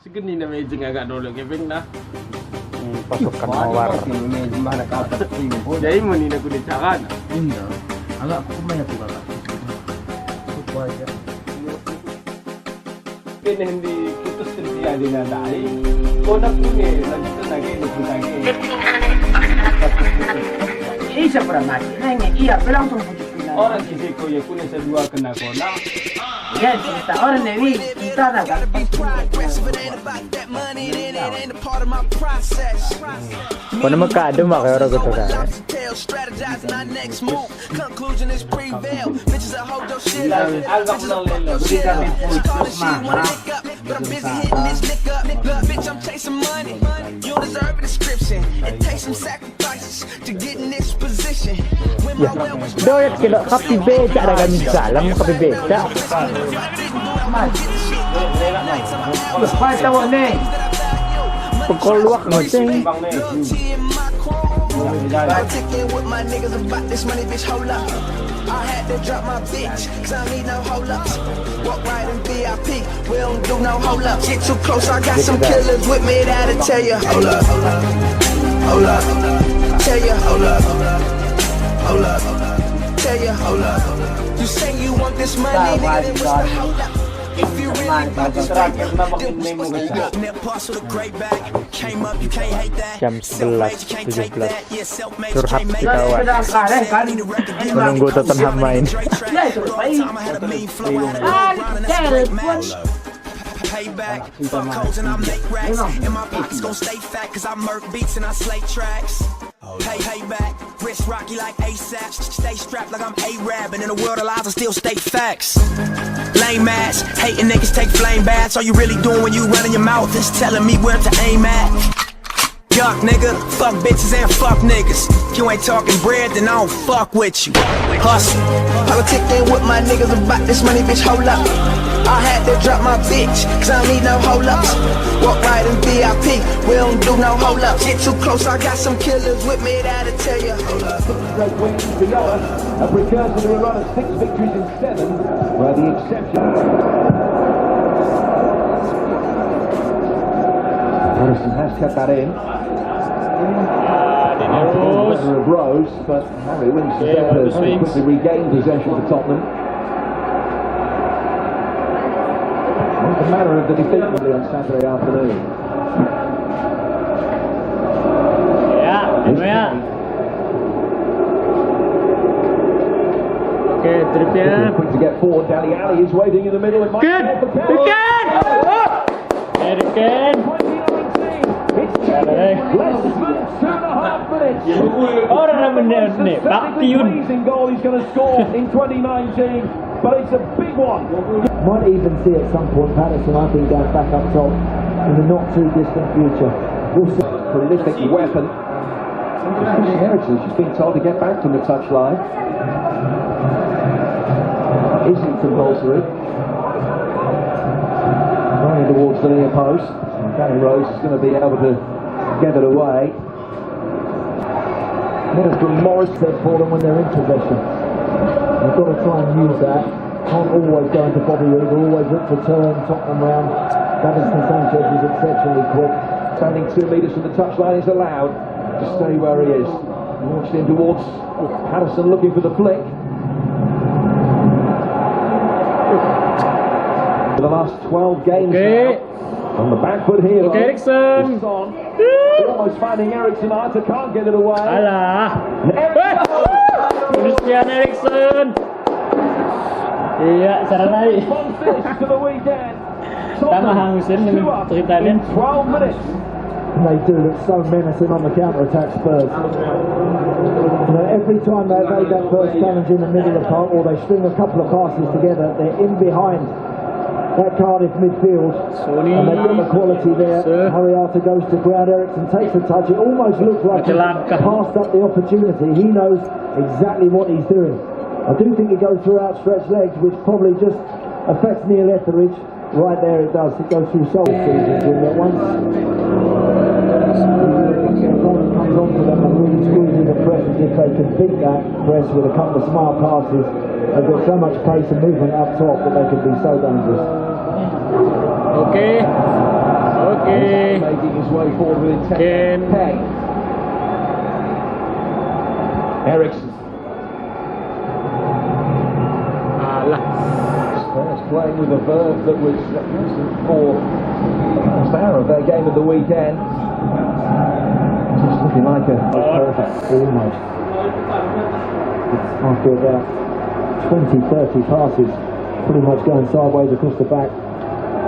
Segini na medyo agak dulu keping dah. Pasukan mawar. Jadi mau ni nak kulit cakan. Iya. Agak kumai aku kakak. Cukup aja. Kini hindi putus dia dinadai. Kau nak punya lanjut lagi lanjut lagi. Ini siapa mati? Nanya iya bilang tuh Orang kisi ko ya punya sedua kena kona. Ya kita orang Dewi kita ada kan. Kau nama kadem mak orang gitu kan. Ya, doyat kilo kapi beca ada kami salam kapi beca. Lepas tahu ni. Pukul luak ngoceng. I had to drop my bitch, cause I need no hold ups. Walk right in VIP, we don't do no hold ups. Get too close, I got some killers with me that'll tell you. Hold up, hold up, tell you, hold up, hold up, tell you, hold up. You say you want this money, nigga, then what's the hold up? If you really about this paper, then what's supposed to go? Net pass with a great bag, came up, you can't hate that. Jam 11.17 curhat si kawan menunggu Tottenham main. Payback, fuck hoes and I make racks. And my pockets gon' stay fat cause I murk beats and I slay tracks. Payback, wrist rocky like ASAP. Stay strapped like I'm A-Rab, and in a world of lies I still state facts. Lame ass, hating niggas take flame baths. All you really doing when you running your mouth is telling me where to aim at. Yuck nigga, fuck bitches and fuck niggas. If you ain't talking bread, then I don't fuck with you. Hustle, politicking with my niggas about this money, bitch, hold up. I had to drop my bitch, cause I don't need no hold ups. Walk right in VIP, we don't do no hold ups. Get too close, I got some killers with me that'll tell you. Hold up. Great wins for Yoa, a precursor to a run of 6 victories in 7, where the exception. Harrison has kept that in. After of Rose, but Harry wins the Zeppers quickly regained possession for Tottenham. The manner of the defeat on Saturday afternoon. Okay, Trippier. Quick to get forward. Dali Ali is waiting in the middle. Good. Eriksen. 2019. It's taken less than 2.5 minutes. Orang menit Amazing goal he's going to score in 2019, but it's a big one. Might even see at some point Patterson, I think, going back up top in the not too distant future. We'll see. Prolific weapon. Eriksen, she's been told to get back from the touchline. Isn't compulsory. Running towards the near post. Danny Rose is going to be able to get it away. Middlesbrough Morris said for them when they're in possession. They've got to try and use that. Can't always go into Bobby Weaver, always look to turn Tottenham round. Davinson Sanchez is exceptionally quick. Standing 2 metres from the touchline is allowed to stay where he is. Launched in towards Patterson looking for the flick. For the last 12 games now. On the back foot here, Eriksen. Son. Almost finding Eriksen, either can't get it away. Alah. Christian Eriksen. Iya, cara naik. Fun finish to the weekend. Tama hangusin dengan ceritanya. 12 minutes. They do look so menacing on the counter-attack, Spurs. You know, every time they've made that first challenge in the middle of the park, or they string a couple of passes together, they're in behind that Cardiff midfield, and they've got the quality there. Hariata goes to ground, Eriksen takes a touch. It almost looks like he passed up the opportunity. He knows exactly what he's doing. I do think he goes through outstretched legs, which probably just affects Neil Etheridge. Right there it does. It goes through soul seasons in that once the opponent comes onto them and really squeezes the press, as if they can beat that press with a couple of smart passes. They've got so much pace and movement up top that they could be so dangerous. Okay. his way forward with intent. Kane. Eriksen. Spurs playing with a verve that was for the last hour of their game of the weekend. Just looking like a perfect, almost. After about 20-30 passes, pretty much going sideways across the back,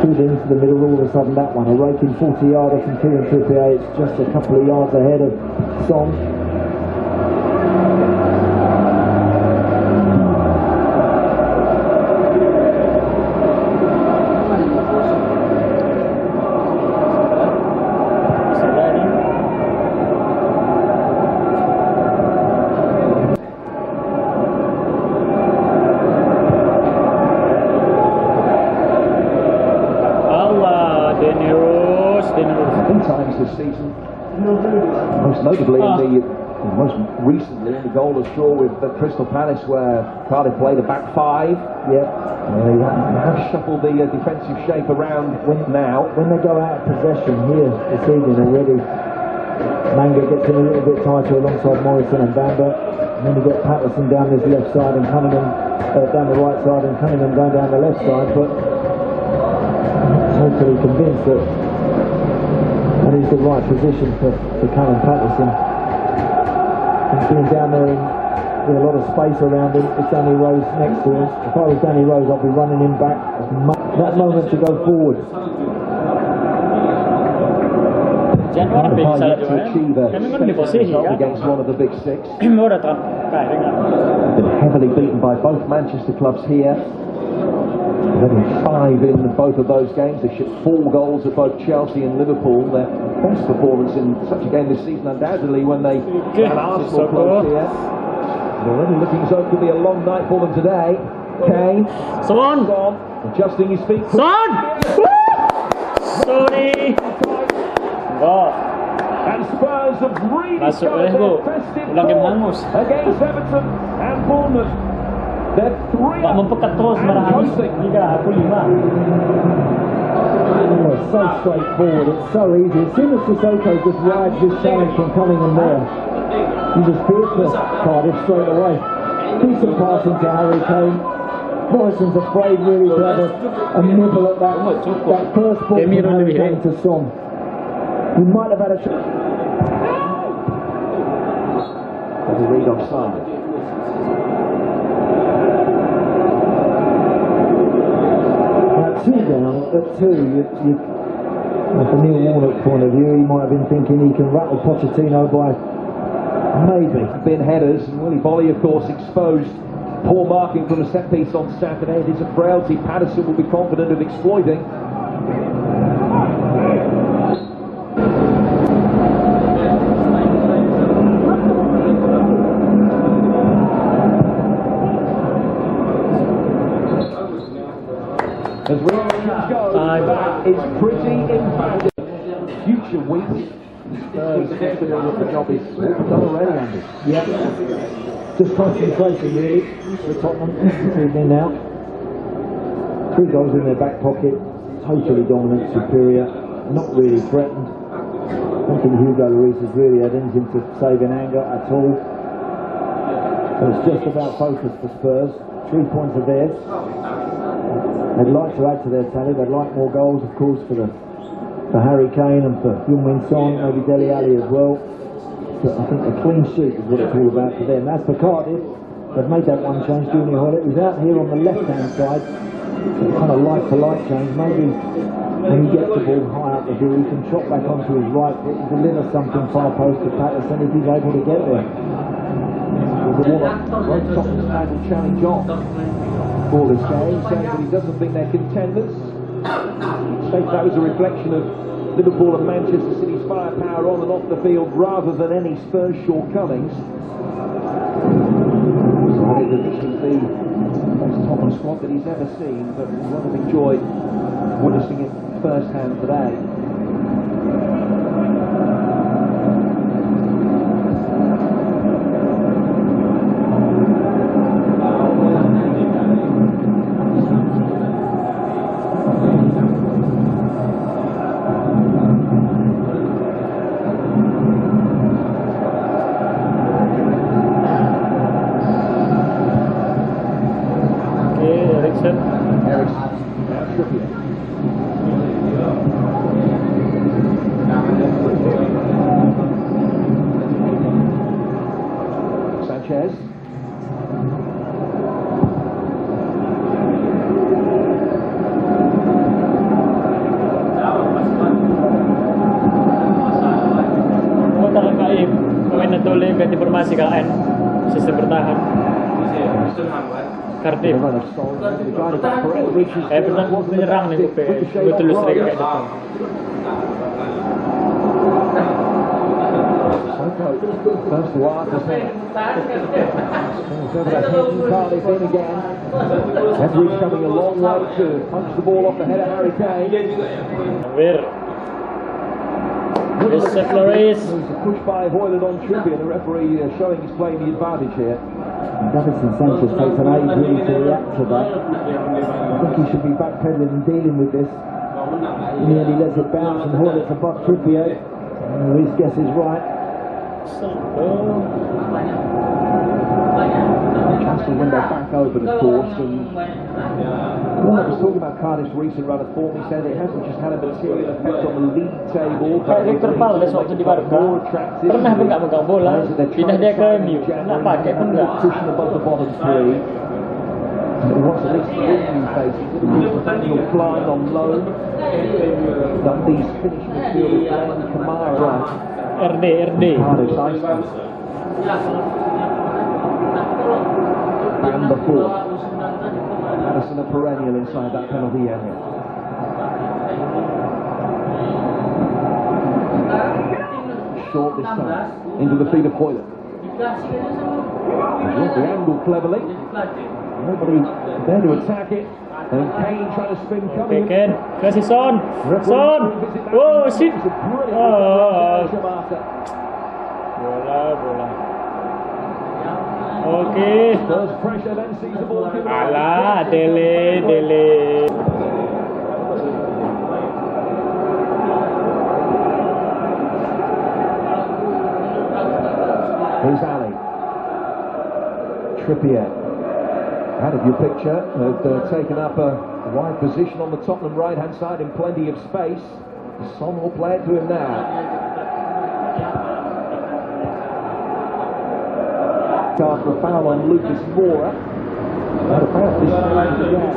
through into the middle, all of a sudden that one, a raking 40-yarder from Kieran Trippier. It's just a couple of yards ahead of Son. times this season, most notably most recently in the goal ashore with Crystal Palace, where Cardiff played a back five. Yeah. They have shuffled the defensive shape around now. When they go out of possession here this evening already, Manga gets in a little bit tighter alongside Morrison and Bamba, and then you got Patterson down this left side and Cunningham down the right side, and Cunningham going down the left side. But I'm totally convinced that that is the right position for Callum Patterson. He's been down there with a lot of space around him. It's Danny Rose next to him. If I was Danny Rose, I'd be running him back that moment to go forward. Januari to bisa achieve a result against one of the big six. Been heavily beaten by both Manchester clubs here. 5 in both of those games. They shipped 4 goals at both Chelsea and Liverpool. Their best performance in such a game this season, undoubtedly, when they had Arsenal close here. Already looking as though it could be a long night for them today. Kane. Son! Adjusting his feet. Son! Sorry! And Spurs have really started their festive form against Everton and Bournemouth. They're 3 up and coasting. It's so straightforward, it's so easy. As soon as Sissoko just rides this challenge from Cunningham there, you just feel for Cardiff straight away. Decent passing to Harry Kane. Morrison's afraid really to have a nibble at that first ball from Harry Kane to Son. He might have had a shot. Double read offside. Two down, at 2, from Neil Warnock's point of view, he might have been thinking he can rattle Pochettino by maybe. Bin headers, and Willy Bolly, of course, exposed poor marking from a set piece on Saturday. It is a frailty Patterson will be confident of exploiting. As reactions go, that is pretty emphatic. Future weeks, Spurs feel that the job is done already, Andy. Yeah. Just concentration really for Tottenham this evening now. 3 goals in their back pocket, totally dominant, superior, not really threatened. I don't think Hugo Lloris has really had anything to save in anger at all. And it's just about focus for Spurs. 3 points are theirs. They'd like to add to their tally. They'd like more goals, of course, for Harry Kane and for Heung-min Son, maybe Dele Alli as well. But I think a clean sheet is what it's all about for them. As for Cardiff, they've made that one change. Junior Hoilett was out here on the left-hand side, so kind of like-for-like change. Maybe when he gets the ball high up the hill, he can chop back onto his right foot and deliver something far post to Patterson if he's able to get there. Tottenham's had a challenge on for this game, saying that he doesn't think they're contenders. States that was a reflection of Liverpool and Manchester City's firepower on and off the field rather than any Spurs shortcomings. So I think that this is the best Tottenham squad that he's ever seen, but he would have enjoyed witnessing it firsthand today. Trippier. Sanchez. Pemain Natoli ganti formasi KAN sistem bertahan Cardiff menyerang nih gue terus lagi kayak depan First to Arthur. Cardiff in again. Edwards coming a long way to punch the ball off the head of Harry Kane. Receh Flores. Pushed by Hoyland on Trippier. The referee showing he's playing the advantage here. Davidson Sanchez takes an age really to react to that. I think he should be backpedaling and dealing with this. In the end he lets it bounce and Hoyland's above Trippier. His guess is right. Transfer window back open, of course, and Warnock was talking about Cardiff's recent run of form. He said it hasn't just had a material effect on the league table, but Victor Valdes waktu di Barca pernah pegang bola, pindah dia ke MU, nggak pakai pun nggak. Pushing above the bottom three. He wants at least three new faces. Daniel Klein on loan. Dundee's finishing midfielder Glenn Kamara. RD. Cardiff's Iceland. Number 4. Madison a perennial inside that penalty area. Short this time. Into the feet of Hoyland. He's the angle cleverly. Nobody there to attack it. And Kane trying to spin coming. Kane, kasih Son. Oh shit. Bola. Oke. First pressure, then sees the ball. Alah, delay. Here's Ali. Trippier. Out of your picture, had taken up a wide position on the Tottenham right-hand side in plenty of space. Son will play it to him now. Card for foul on Lucas Moura. At about this stage of the game.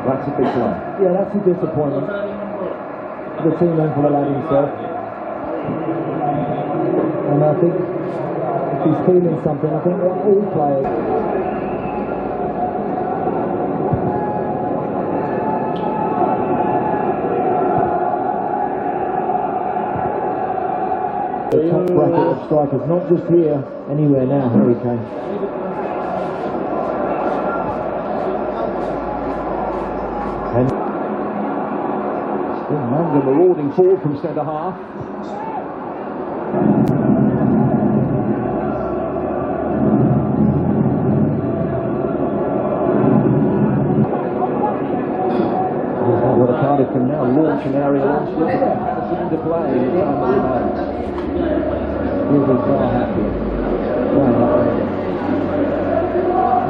That's a big one. Yeah, that's a disappointment. The team went for the lad himself. And I think if he's feeling something, I think all players. The top bracket of strikers, not just here, anywhere now, Harry Kane. And still Manga marauding forward from centre half. What a Cardiff can now launch an aerial onslaught. Into play in the time that remains. He'll be far happier.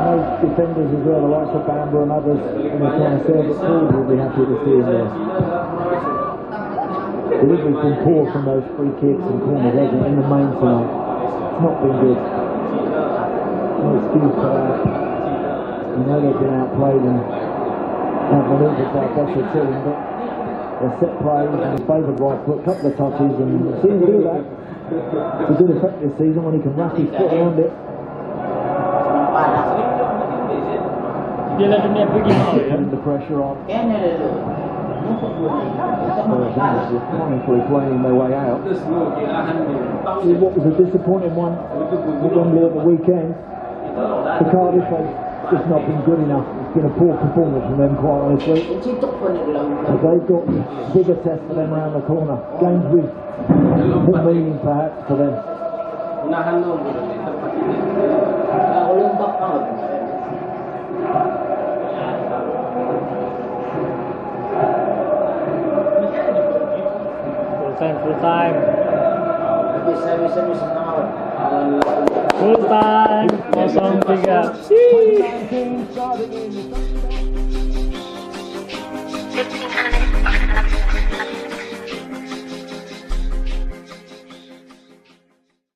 Those defenders as well, the likes of Bamba and others, when they're trying to serve it forward, will be happy to see him there. Delivery's been poor from those free kicks and corners, hasn't it, in the main tonight. It's not been good. No excuse for that. You know they've been outplayed and outmaneuvered by a better team, but their set plays and his favoured right foot, a couple of touches, and see him do that. It's a good effect this season when he can wrap his foot around it. Piala Dunia pergi mau ya. Putting the pressure on. Spurs chronically playing their way out. What was a disappointing one at Wembley at the weekend, the Cardiff has just not been good enough. It's been a poor performance from them, quite honestly. So they've got bigger tests for them around the corner. Games with more meaning perhaps for them. Full time. 3.